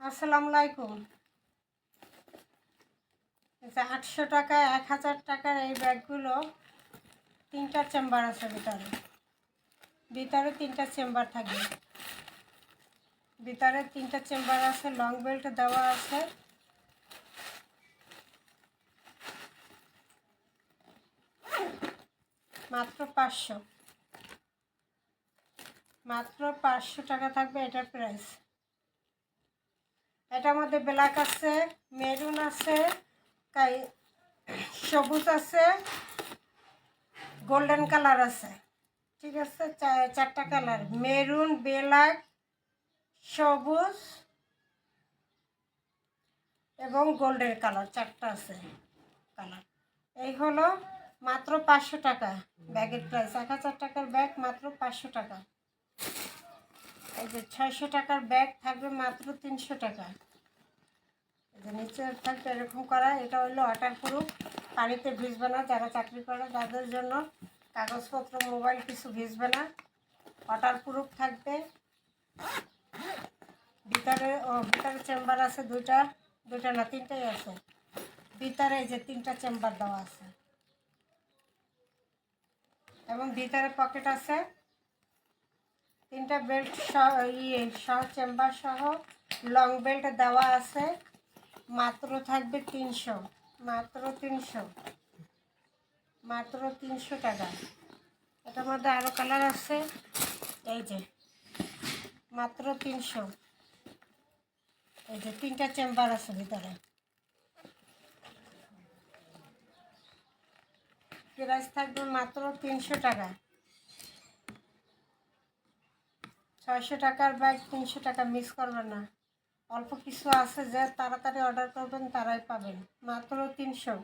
আসসালামু আলাইকুম। 800 টাকা 1000 টাকার এই ব্যাগগুলো 3টা চেম্বার আছে ভিতরে 3টা চেম্বার থাকবে। ভিতরে 3টা চেম্বার আছে, লং বেল্ট দেওয়া আছে। মাত্র 500 টাকা থাকবে এটার প্রাইস। এটার মধ্যে ব্ল্যাক আছে, মেরুন আছে, সবুজ আছে, গোল্ডেন কালার আছে। ঠিক আছে, 4টা কালার, মেরুন, ব্ল্যাক, সবুজ এবং গোল্ডেন কালার, 4টা আছে কালার। এই হলো মাত্র 500 টাকা ব্যাগের প্রাইস। 1000 টাকার ব্যাগ মাত্র 500 টাকা। এই যে 600 টাকার ব্যাগ থাকবে মাত্র 300 টাকা। এই যে নিচে থাকবে এরকম করা, এটা হলো ওয়াটারপ্রুফ, পানিতে ভিজবে না। যারা চাকরি করে তাদের জন্য কাগজপত্র, মোবাইল কিছু ভিজবে না, ওয়াটারপ্রুফ থাকবে। ভিতরে চেম্বার আছে দুইটা না 3টাই আছে ভিতরে। এই যে 3টা চেম্বার দেওয়া আছে এবং ভিতরে পকেট আছে। 3টা বেল্ট সহ চেম্বার সহ লং বেল্ট দেওয়া আছে। মাত্র থাকবে 300, মাত্র 300 টাকা। এটার মধ্যে আরও কালার আছে। এই যে মাত্র 300। এই যে 3টা চেম্বার আছে ভিতরে। প্রাইস থাকবে মাত্র 300 টাকা। 600 টাকার ব্যাগ 300 টাকা, মিস করবেন না। অল্প কিছু আছে, যে তাড়াতাড়ি অর্ডার করবেন তারাই পাবেন। মাত্র 300।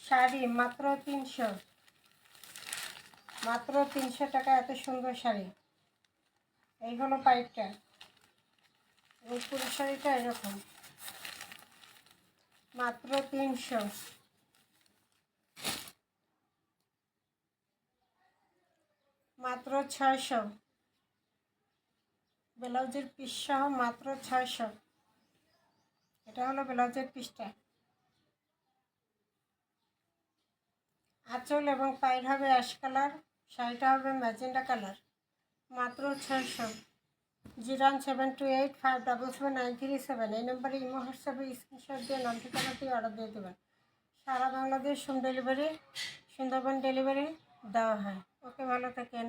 শাড়ি মাত্র 300, মাত্র 300 টাকা। এত সুন্দর শাড়ি। এই হলো পাইপটা, এই পুরো শাড়িটা এরকম। মাত্র 300, মাত্র 600। ব্লাউজের পিস সহ মাত্র 600। এটা হলো ব্লাউজের পিসটা। আঁচল এবং পায়ের হবে অ্যাশ কালার, শাড়িটা হবে ম্যাজেন্ডা কালার। মাত্র 600। 01728577937, এই নম্বরে ইমো হোয়াটসঅ্যাপে স্ক্রিনশট দিয়ে নাম ঠিকানা দিয়ে অর্ডার দিয়ে দেবেন। সারা Bangladesh home delivery, Sundarban delivery দেওয়া হয়। ওকে, ভালো থাকেন।